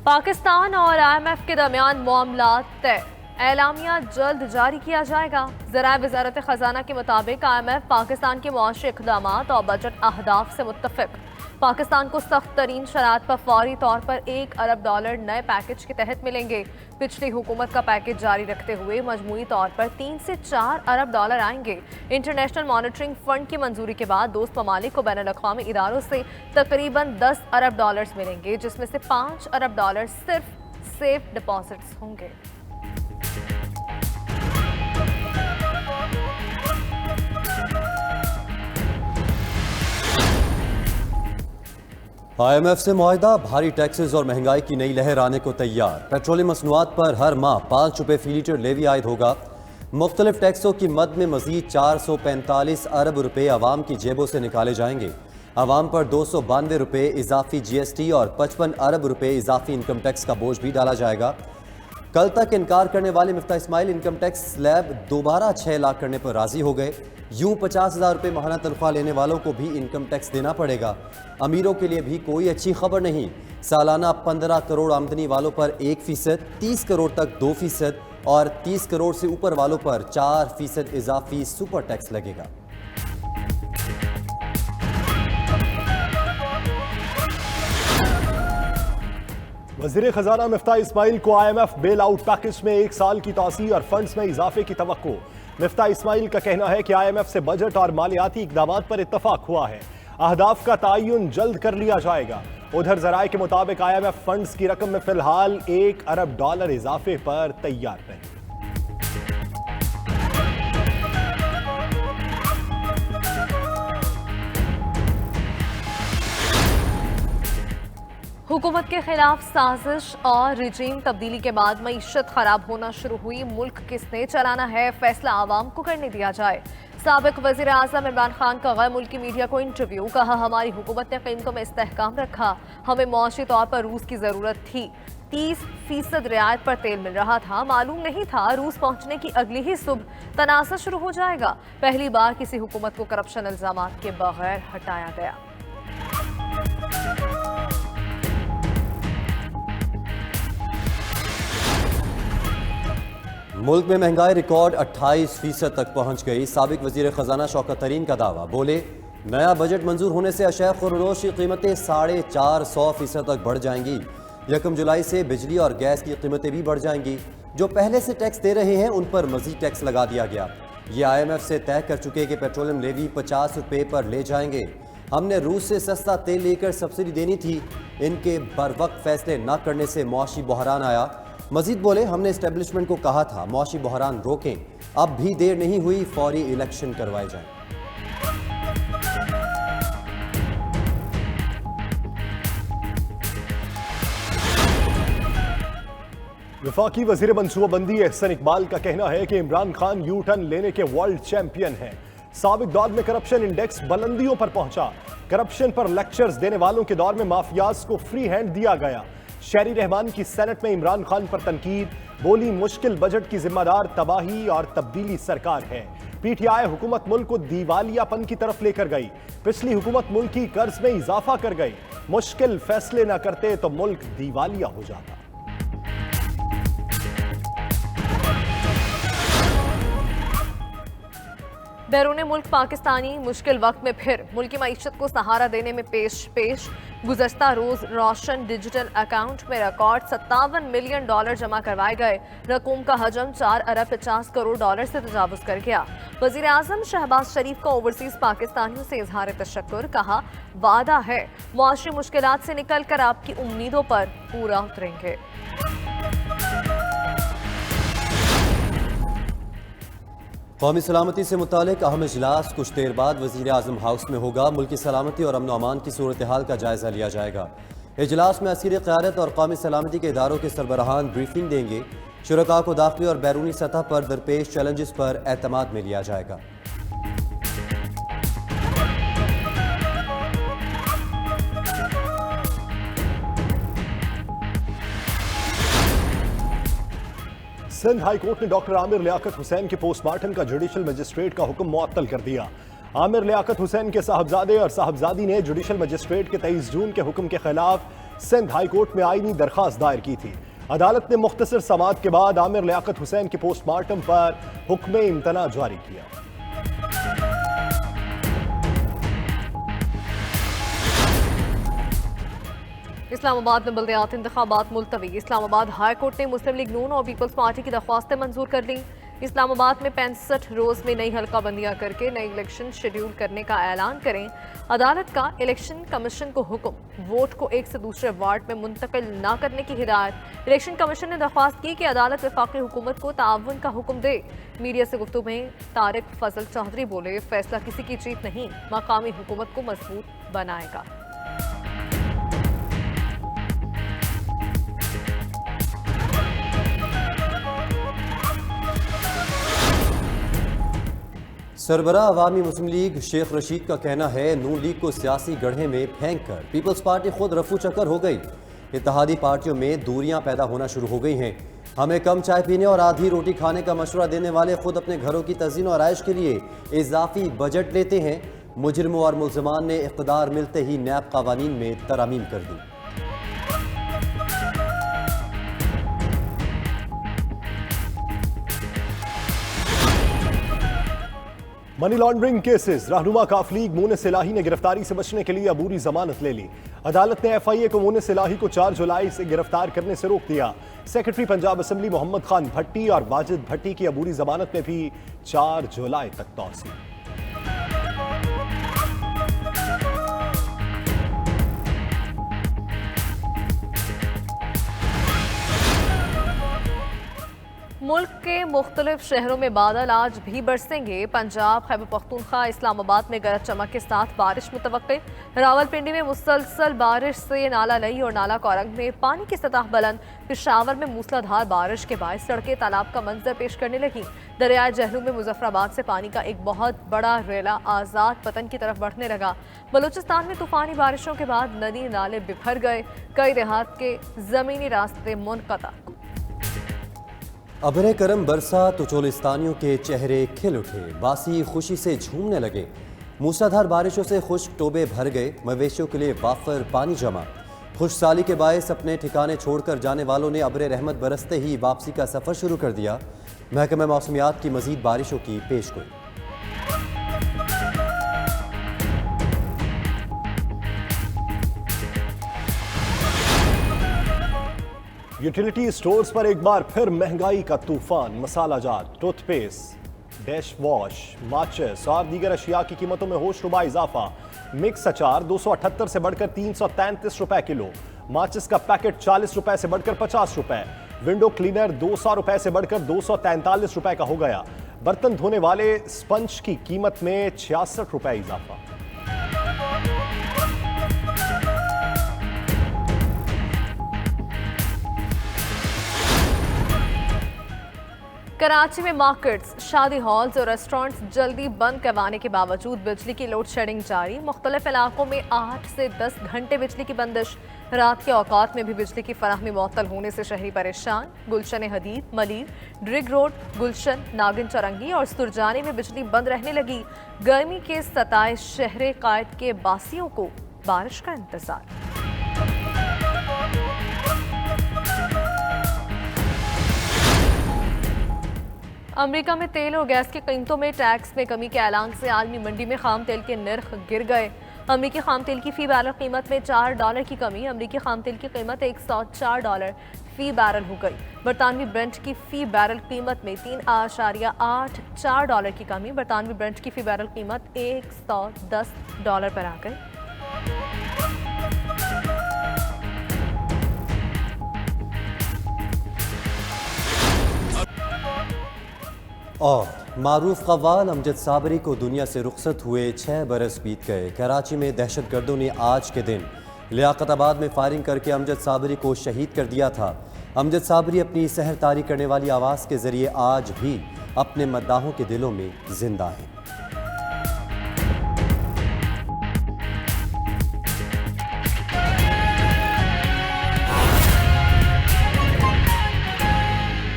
पाकिस्तान और IMF के दरमियान मामला तय, एलामिया जल्द जारी किया जाएगा। ज़राए वज़ारत ख़जाना के मुताबिक IMF पाकिस्तान के मुआशी इक़दामात और बजट अहदाफ से मुत्तफ़िक़। पाकिस्तान को सख्त तरीन शरात पर फौरी तौर पर $1 अरब नए पैकेज के तहत मिलेंगे। पिछली हुकूमत का पैकेज जारी रखते हुए मजमूई तौर पर 3 से 4 अरब आएंगे। इंटरनेशनल मॉनिटरिंग फंड की मंजूरी के बाद दोस्त ममालिक को बैनुल-अक़वामी इदारों से तकरीबन $10 अरब मिलेंगे, जिसमें से $5 अरब सिर्फ सेफ डिपॉजिट्स होंगे। IMF से मुआहिदा, भारी टैक्सेस और महंगाई की नई लहर आने को तैयार। पेट्रोलियम मसनूआत पर हर माह ₹5 फी लीटर लेवी आयद होगा। मुख्तलिफ टैक्सों की मद में मजीद 445 अरब रुपये आवाम की जेबों से निकाले जाएंगे। आवाम पर ₹292 इजाफी GST और 55 अरब रुपये इजाफी इनकम टैक्स का बोझ भी डाला जाएगा। कल तक इनकार करने वाले Miftah Ismail income tax slab दोबारा 6 लाख करने पर राजी हो गए। यूं 50,000 रुपये माहाना तनख्वाह लेने वालों को भी इनकम टैक्स देना पड़ेगा। अमीरों के लिए भी कोई अच्छी खबर नहीं। सालाना 15 करोड़ आमदनी वालों पर 1%, 30 करोड़ तक 2% और 30 करोड़ से ऊपर वालों पर 4% इजाफी सुपर टैक्स लगेगा। वज़ीर खजाना मिफ्ता इस्माइल को IMF बेल आउट पैकेज में 1 साल की तौसीह और फंड्स में इजाफे की तवक्को। मिफ्ता इस्माइल का कहना है कि IMF से बजट और मालियाती इक़दामात पर इत्तफाक हुआ है। अहदाफ का तयन जल्द कर लिया जाएगा। उधर ज़राए के मुताबिक IMF फंड्स की रकम में फिलहाल $1 अरब इजाफे पर तैयार नहीं। हुकूमत के खिलाफ साजिश और रिजीम तब्दीली के बाद मईशत खराब होना शुरू हुई। मुल्क किसने चलाना है, फैसला आवाम को करने दिया जाए। साबिक वज़ीर आज़म इमरान खान का गैर मुल्की मीडिया को इंटरव्यू, कहा हमारी हुकूमत ने कीमतों में इस्तेहकाम रखा, हमें मुआशी तौर पर रूस की ज़रूरत थी। 30% रियायत पर तेल मिल रहा था, मालूम नहीं था रूस पहुंचने की अगली ही सुबह तनाज़ा शुरू हो जाएगा। पहली बार किसी हुकूमत को करप्शन इल्ज़ामात के बगैर हटाया गया। मुल्क में महंगाई रिकॉर्ड 28% तक पहुंच गई। साबिक वजीर खजाना शौकत तरीन का दावा, बोले नया बजट मंजूर होने से अशया खुर्दोश की कीमतें 450% तक बढ़ जाएंगी। 1 जुलाई से बिजली और गैस की कीमतें भी बढ़ जाएंगी। जो पहले से टैक्स दे रहे हैं उन पर मजीद टैक्स लगा दिया गया। ये IMF से तय कर चुके कि पेट्रोलियम लेवी 50 रुपये पर ले जाएंगे। हमने रूस से सस्ता तेल लेकर सब्सिडी देनी थी। इनके बर वक्त फैसले न करने से मुआशी बहरान आया। मजीद बोले, हमने एस्टेब्लिशमेंट को कहा था मुआशी बहरान रोकें, अब भी देर नहीं हुई, फौरी इलेक्शन करवाए जाएं। वफाकी वजीर मनसूबाबंदी एहसन इकबाल का कहना है कि इमरान खान यू टर्न लेने के वर्ल्ड चैंपियन हैं। साबिक दौर में करप्शन इंडेक्स बुलंदियों पर पहुंचा। करप्शन पर लेक्चर्स देने वालों के दौर में माफियाज को फ्री हैंड दिया गया। शहरी रहमान की सेनेट में इमरान खान पर तनकीद, बोली मुश्किल बजट की जिम्मेदार तबाही और तब्दीली सरकार है। PTI हुकूमत मुल्क को दिवालियापन की तरफ लेकर गई। पिछली हुकूमत मुल्क की कर्ज में इजाफा कर गई। मुश्किल फैसले न करते तो मुल्क दिवालिया हो जाता। बैरून मुल्क पाकिस्तानी मुश्किल वक्त में फिर मुल्की मईशत को सहारा देने में पेश। गुज़श्ता रोज रोशन डिजिटल अकाउंट में रिकॉर्ड $57 मिलियन जमा करवाए गए। रकूम का हजम $4 अरब 50 करोड़ से तजावुज कर गया। वज़ीर आज़म शहबाज शरीफ का ओवरसीज पाकिस्तानियों से इजहार तशक्कुर, कहा वादा है मुआशी मुश्किलात से निकल कर आपकी उम्मीदों पर पूरा उतरेंगे। कौमी सलामती से मुतालिक अहम इजलास कुछ देर बाद वज़ीर आज़म हाउस में होगा। मुल्की सलामती और अमन अमान की सूरत हाल का जायज़ा लिया जाएगा। इजलास में असीर क़यादत और कौमी सलामती के इदारों के सरबराहान ब्रीफिंग देंगे। शुरका को दाखिली और बैरूनी सतह पर दरपेश चैलेंजेस पर एतमाद में लिया जाएगा। सिंध हाई कोर्ट ने डॉक्टर आमिर लियाकत हुसैन के पोस्टमार्टम का जुडिशल मजिस्ट्रेट का हुक्म मुअत्तल कर दिया। आमिर लियाकत हुसैन के साहबजादे और साहबजादी ने जुडिशल मजिस्ट्रेट के 23 जून के हुक्म के खिलाफ सिंध हाई कोर्ट में आईनी दरखास्त दायर की थी। अदालत ने मुख्तसर समाअत के बाद आमिर लियाकत हुसैन के पोस्टमार्टम पर हुक्म इम्तना जारी किया। इस्लामाबाद में बल्दियाती इंतखाबात मुलतवी। इस्लामाबाद हाई कोर्ट ने मुस्लिम लीग नून और पीपल्स पार्टी की दरख्वास्तें मंजूर कर ली। इस्लामाबाद में 65 रोज में नई हल्का बंदियां करके नई इलेक्शन शेड्यूल करने का ऐलान करें। अदालत का इलेक्शन कमीशन को हुक्म, वोट को एक से दूसरे वार्ड में मुंतकिल न करने की हिदायत। इलेक्शन कमीशन ने दरख्वास्त की कि अदालत वफाकी हुकूमत को ताउन का हुक्म दे। मीडिया से गुफ्तगू में तारिक फजल चौधरी बोले, फैसला किसी की जीत नहीं, मकामी हुकूमत को मजबूत बनाएगा। सरबराह अवामी मुस्लिम लीग शेख रशीद का कहना है, नून लीग को सियासी गड्ढे में फेंक कर पीपल्स पार्टी खुद रफू चक्कर हो गई। इत्तेहादी पार्टियों में दूरियां पैदा होना शुरू हो गई हैं। हमें कम चाय पीने और आधी रोटी खाने का मशवरा देने वाले खुद अपने घरों की तज़ीन और आयश के लिए इजाफी बजट लेते हैं। मुजरिमों और मुल्ज़िमान ने इक़्तिदार मिलते ही नैब क़वानीन में तरामीम कर दी। Money laundering cases. रहनुमा काफ लीग मोनिस इलाही ने गिरफ्तारी से बचने के लिए अबूरी जमानत ले ली। अदालत ने FIA को मोनिस इलाही को 4 जुलाई से गिरफ्तार करने से रोक दिया। सेक्रेटरी पंजाब असेंबली मोहम्मद खान भट्टी और वाजिद भट्टी की अबूरी जमानत में भी 4 जुलाई तक तौसील। मुल्क के मुख्तलिफ शहरों में बादल आज भी बरसेंगे। पंजाब, खैबर पख्तूनख्वा, इस्लामाबाद में गरज चमक के साथ बारिश मुतवक्के। रावलपिंडी में मुसलसल बारिश से नाला लई और नाला कोरंग में पानी की सतह बुलंद। पेशावर में मूसलाधार बारिश के बायस सड़कें तालाब का मंजर पेश करने लगी। दरियाए जहलूम में मुजफ्फराबाद से पानी का एक बहुत बड़ा रेला आज़ाद पतन की तरफ बढ़ने लगा। बलूचिस्तान में तूफानी बारिशों के बाद नदी नाले बिखर गए। कई देहात के ज़मीनी रास्ते मुनक़ता। अबरे करम बरसा तो चोलिस्तानियों के चेहरे खिल उठे, बासी खुशी से झूमने लगे। मूसलाधार बारिशों से खुश्क टोबे भर गए, मवेशियों के लिए वाफर पानी जमा। खुशसाली के बायस अपने ठिकाने छोड़कर जाने वालों ने अबरे रहमत बरसते ही वापसी का सफ़र शुरू कर दिया। महकमा मौसमियात की मजीद बारिशों की पेशगोई। यूटिलिटी स्टोर्स पर एक बार फिर महंगाई का तूफान। मसाला जात, टूथपेस्ट, डिश वॉश, माचिस और दीगर अशिया की कीमतों में होशरुबा इजाफा। मिक्स अचार 278 से बढ़कर 333 रुपए किलो। माचिस का पैकेट 40 रुपए से बढ़कर 50 रुपए। विंडो क्लीनर 200 रुपए से बढ़कर 243 रुपए का हो गया। बर्तन धोने वाले स्पंज की कीमत में 66 रुपए इजाफा। कराची में मार्केट्स, शादी हॉल्स और रेस्टोरेंट्स जल्दी बंद करवाने के बावजूद बिजली की लोड शेडिंग जारी। मुख्तलिफ इलाकों में 8 से 10 घंटे बिजली की बंदिश। रात के औकात में भी बिजली की फराहमी मुअत्तल होने से शहरी परेशान। गुलशन हदीद, मलीर, ड्रिग रोड, गुलशन, नागिन चरंगी और सुरजानी में बिजली बंद रहने लगी। गर्मी के सताए शहरे कायद के बासियों को बारिश का इंतजार। अमेरिका में तेल और गैस की कीमतों में टैक्स में कमी के ऐलान से आलमी मंडी में खाम तेल के नर्ख गिर गए। अमेरिकी खाम तेल की फ़ी बैरल कीमत में $4 की कमी। अमेरिकी खाम तेल की कीमत $104 फ़ी बैरल हो गई। बरतानवी ब्रेंट की फ़ी बैरल कीमत में $3.84 की कमी। बरतानवी ब्रेंट की फ़ी बैरल कीमत $110 पर आ गई। और मारूफ कव्वाल अमजद साबरी को दुनिया से रुखसत हुए 6 बरस बीत गए। कराची में दहशतगर्दों ने आज के दिन लियाकताबाद में फायरिंग करके अमजद साबरी को शहीद कर दिया था। अमजद साबरी अपनी सहर तारी करने वाली आवाज़ के ज़रिए आज भी अपने मद्दाहों के दिलों में जिंदा हैं।